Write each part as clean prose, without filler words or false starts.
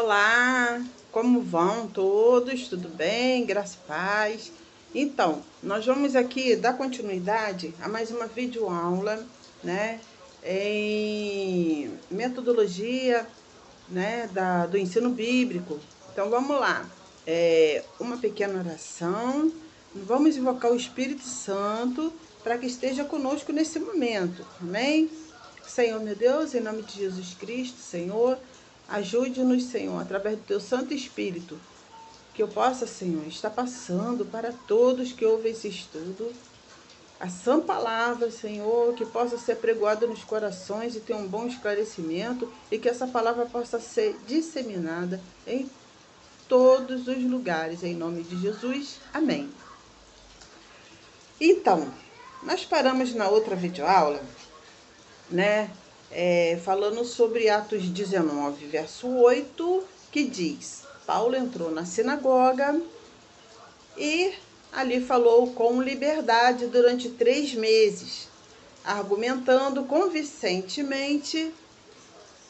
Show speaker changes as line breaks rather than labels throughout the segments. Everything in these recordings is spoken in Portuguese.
Olá, como vão todos? Tudo bem? Graça e paz. Então, nós vamos aqui dar continuidade a mais uma videoaula, né, em metodologia, né, do ensino bíblico. Então, vamos lá. Uma pequena oração. Vamos invocar o Espírito Santo para que esteja conosco nesse momento. Amém? Senhor, meu Deus, em nome de Jesus Cristo, Senhor, ajude-nos, Senhor, através do Teu Santo Espírito, que eu possa, Senhor, estar passando para todos que ouvem esse estudo, a sã palavra, Senhor, que possa ser apregoada nos corações e ter um bom esclarecimento, e que essa palavra possa ser disseminada em todos os lugares, em nome de Jesus. Amém. Então, nós paramos na outra videoaula, né, falando sobre Atos 19, verso 8, que diz: Paulo entrou na sinagoga e ali falou com liberdade durante 3 meses, argumentando convincentemente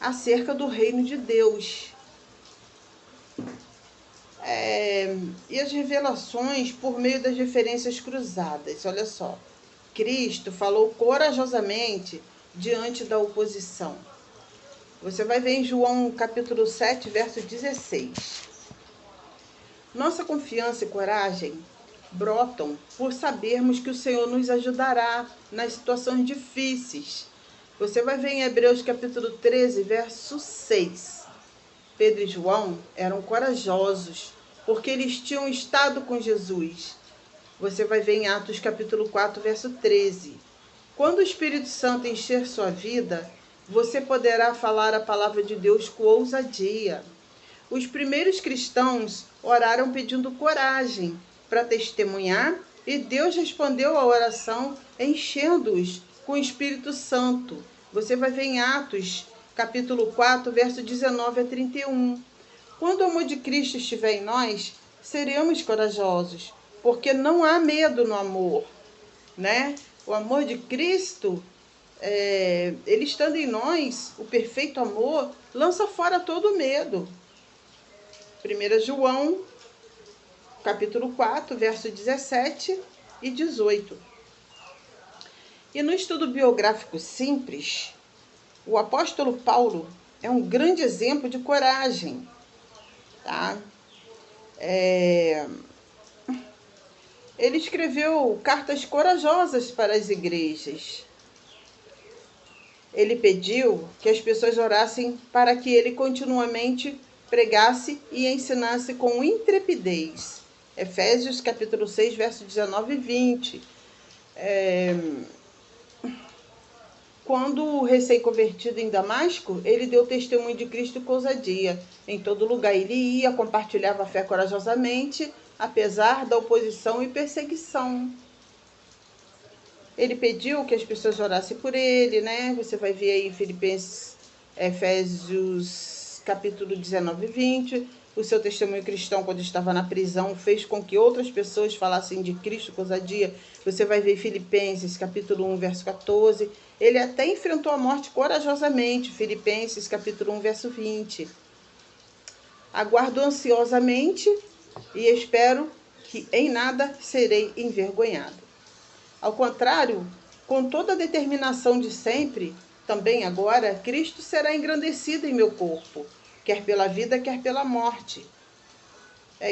acerca do reino de Deus. E as revelações por meio das referências cruzadas. Olha só, Cristo falou corajosamente diante da oposição. Você vai ver em João capítulo 7, verso 16. Nossa confiança e coragem brotam por sabermos que o Senhor nos ajudará nas situações difíceis. Você vai ver em Hebreus capítulo 13, verso 6. Pedro e João eram corajosos porque eles tinham estado com Jesus. Você vai ver em Atos capítulo 4, verso 13. Quando o Espírito Santo encher sua vida, você poderá falar a palavra de Deus com ousadia. Os primeiros cristãos oraram pedindo coragem para testemunhar e Deus respondeu a oração enchendo-os com o Espírito Santo. Você vai ver em Atos capítulo 4, verso 19 a 31. Quando o amor de Cristo estiver em nós, seremos corajosos, porque não há medo no amor, né? O amor de Cristo, ele estando em nós, o perfeito amor, lança fora todo medo. 1 João, capítulo 4, verso 17 e 18. E no estudo biográfico simples, o apóstolo Paulo é um grande exemplo de coragem, tá? Ele escreveu cartas corajosas para as igrejas. Ele pediu que as pessoas orassem para que ele continuamente pregasse e ensinasse com intrepidez. Efésios capítulo 6, verso 19 e 20. Quando recém-convertido em Damasco, ele deu testemunho de Cristo com ousadia. Em todo lugar ele ia, compartilhava a fé corajosamente, apesar da oposição e perseguição. Ele pediu que as pessoas orassem por ele, né? Você vai ver aí em Filipenses, Efésios capítulo 19 e 20. O seu testemunho cristão, quando estava na prisão, fez com que outras pessoas falassem de Cristo com ousadia. Você vai ver Filipenses capítulo 1, verso 14. Ele até enfrentou a morte corajosamente. Filipenses capítulo 1, verso 20. Aguardo ansiosamente e espero que em nada serei envergonhado. Ao contrário, com toda a determinação de sempre, também agora, Cristo será engrandecido em meu corpo, quer pela vida, quer pela morte.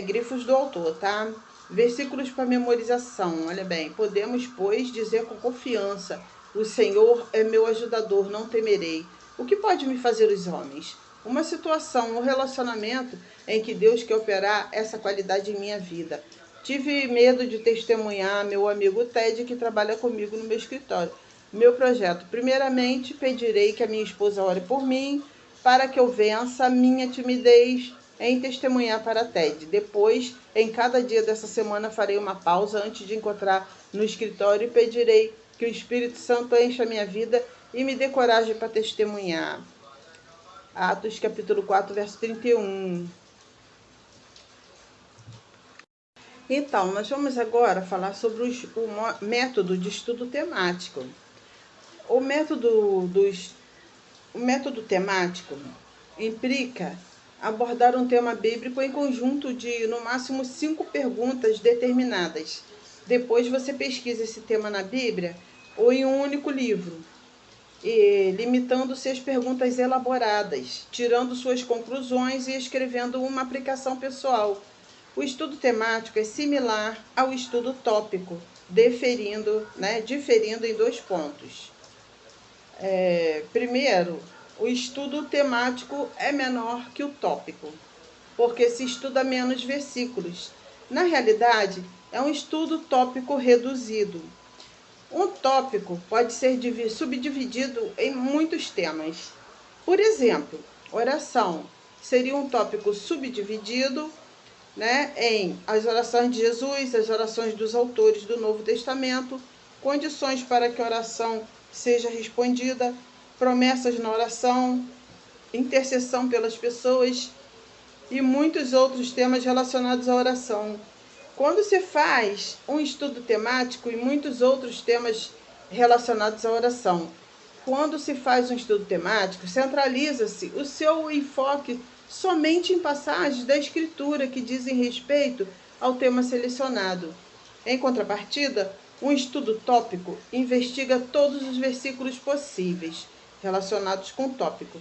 Grifos do autor, tá? Versículos para memorização, olha bem. Podemos, pois, dizer com confiança: o Senhor é meu ajudador, não temerei. O que pode me fazer os homens? Uma situação, um relacionamento em que Deus quer operar essa qualidade em minha vida. Tive medo de testemunhar meu amigo Ted, que trabalha comigo no meu escritório. Meu projeto. Primeiramente, pedirei que a minha esposa ore por mim, para que eu vença a minha timidez em testemunhar para Ted. Depois, em cada dia dessa semana, farei uma pausa antes de encontrar no escritório e pedirei que o Espírito Santo encha a minha vida e me dê coragem para testemunhar. Atos capítulo 4, verso 31. Então, nós vamos agora falar sobre o método de estudo temático. O método temático implica abordar um tema bíblico em conjunto de, no máximo, 5 perguntas determinadas. Depois você pesquisa esse tema na Bíblia ou em um único livro, e limitando-se às perguntas elaboradas, tirando suas conclusões e escrevendo uma aplicação pessoal. O estudo temático é similar ao estudo tópico, diferindo em 2 pontos. Primeiro, o estudo temático é menor que o tópico, porque se estuda menos versículos. Na realidade, é um estudo tópico reduzido. Um tópico pode ser subdividido em muitos temas. Por exemplo, oração seria um tópico subdividido, em as orações de Jesus, as orações dos autores do Novo Testamento, condições para que a oração seja respondida, promessas na oração, intercessão pelas pessoas e muitos outros temas relacionados à oração. Quando se faz um estudo temático e muitos outros temas relacionados à oração, quando se faz um estudo temático, centraliza-se o seu enfoque somente em passagens da Escritura que dizem respeito ao tema selecionado. Em contrapartida, um estudo tópico investiga todos os versículos possíveis relacionados com o tópico.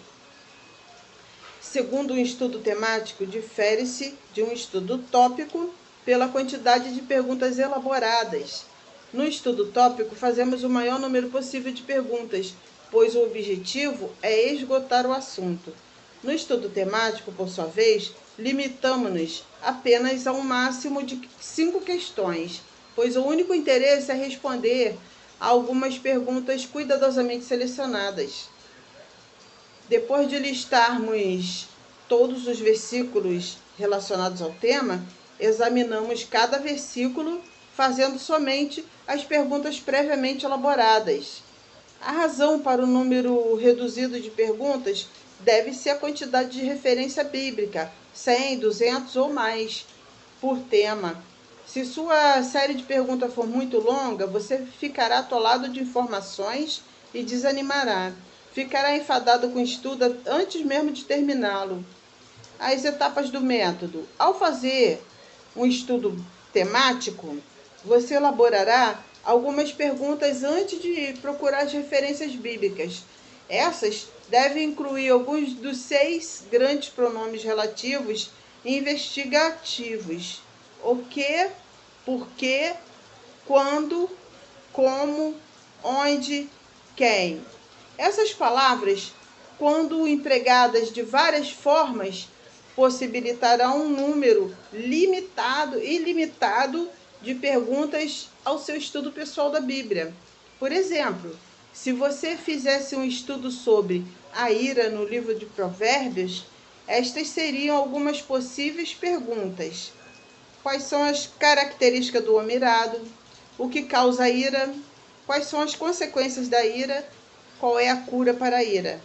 Segundo um estudo temático, difere-se de um estudo tópico pela quantidade de perguntas elaboradas. No estudo tópico, fazemos o maior número possível de perguntas, pois o objetivo é esgotar o assunto. No estudo temático, por sua vez, limitamos-nos apenas a um máximo de 5 questões, pois o único interesse é responder a algumas perguntas cuidadosamente selecionadas. Depois de listarmos todos os versículos relacionados ao tema, examinamos cada versículo, fazendo somente as perguntas previamente elaboradas. A razão para o número reduzido de perguntas deve-se à quantidade de referência bíblica, 100, 200 ou mais, por tema. Se sua série de perguntas for muito longa, você ficará atolado de informações e desanimará. Ficará enfadado com o estudo antes mesmo de terminá-lo. As etapas do método. Ao fazer um estudo temático, você elaborará algumas perguntas antes de procurar as referências bíblicas. Essas devem incluir alguns dos 6 grandes pronomes relativos e investigativos: o que, por quê, quando, como, onde, quem. Essas palavras, quando empregadas de várias formas, possibilitarão um número ilimitado de perguntas ao seu estudo pessoal da Bíblia. Por exemplo, se você fizesse um estudo sobre a ira no livro de Provérbios, estas seriam algumas possíveis perguntas. Quais são as características do homem irado? O que causa a ira? Quais são as consequências da ira? Qual é a cura para a ira?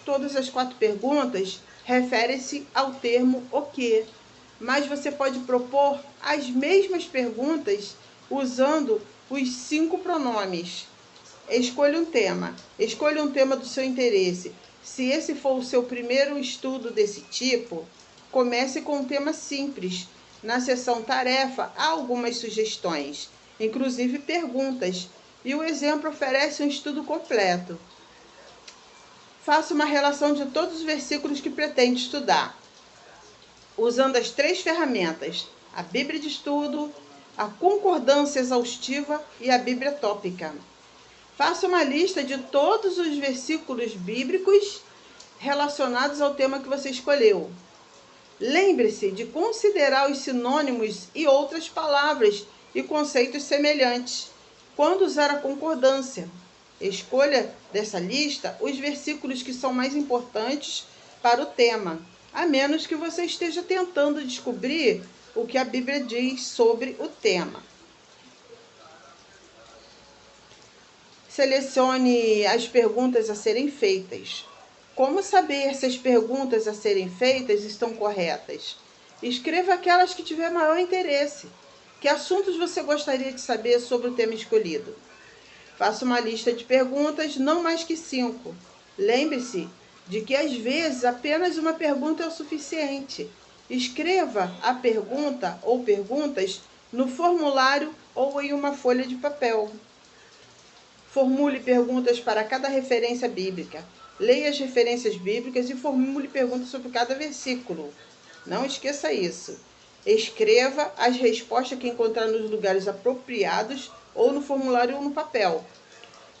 Todas as 4 perguntas referem-se ao termo o que, mas você pode propor as mesmas perguntas usando os 5 pronomes. Escolha um tema. Escolha um tema do seu interesse. Se esse for o seu primeiro estudo desse tipo, comece com um tema simples. Na seção tarefa, há algumas sugestões, inclusive perguntas, e o exemplo oferece um estudo completo. Faça uma relação de todos os versículos que pretende estudar, usando as 3 ferramentas: a Bíblia de Estudo, a concordância exaustiva e a Bíblia tópica. Faça uma lista de todos os versículos bíblicos relacionados ao tema que você escolheu. Lembre-se de considerar os sinônimos e outras palavras e conceitos semelhantes quando usar a concordância. Escolha dessa lista os versículos que são mais importantes para o tema, a menos que você esteja tentando descobrir o que a Bíblia diz sobre o tema. Selecione as perguntas a serem feitas. Como saber se as perguntas a serem feitas estão corretas? Escreva aquelas que tiver maior interesse. Que assuntos você gostaria de saber sobre o tema escolhido? Faça uma lista de perguntas, não mais que 5. Lembre-se de que às vezes apenas uma pergunta é o suficiente. Escreva a pergunta ou perguntas no formulário ou em uma folha de papel. Formule perguntas para cada referência bíblica. Leia as referências bíblicas e formule perguntas sobre cada versículo. Não esqueça isso. Escreva as respostas que encontrar nos lugares apropriados, ou no formulário ou no papel.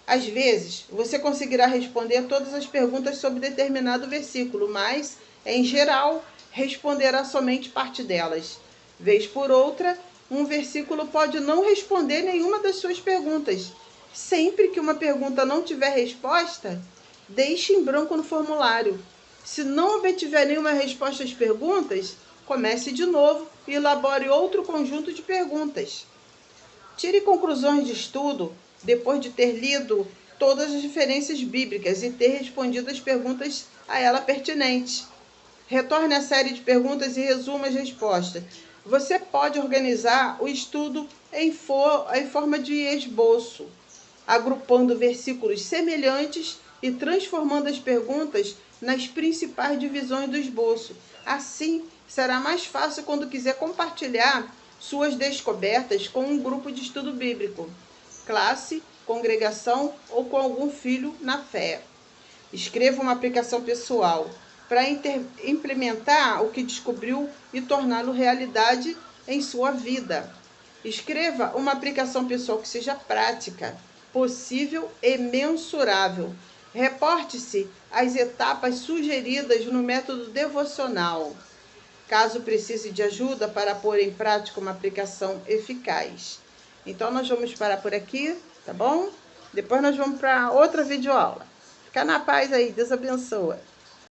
Às vezes, você conseguirá responder todas as perguntas sobre determinado versículo, mas, em geral, responderá somente parte delas. Vez por outra, um versículo pode não responder nenhuma das suas perguntas. Sempre que uma pergunta não tiver resposta, deixe em branco no formulário. Se não obtiver nenhuma resposta às perguntas, comece de novo e elabore outro conjunto de perguntas. Tire conclusões de estudo depois de ter lido todas as referências bíblicas e ter respondido as perguntas a ela pertinentes. Retorne à série de perguntas e resuma as respostas. Você pode organizar o estudo em forma de esboço, agrupando versículos semelhantes e transformando as perguntas nas principais divisões do esboço. Assim, será mais fácil quando quiser compartilhar suas descobertas com um grupo de estudo bíblico, classe, congregação ou com algum filho na fé. Escreva uma aplicação pessoal para implementar o que descobriu e torná-lo realidade em sua vida. Escreva uma aplicação pessoal que seja prática, possível e mensurável. Reporte-se às etapas sugeridas no método devocional, caso precise de ajuda para pôr em prática uma aplicação eficaz. Então, nós vamos parar por aqui, tá bom? Depois nós vamos para outra videoaula. Fica na paz aí, Deus abençoe.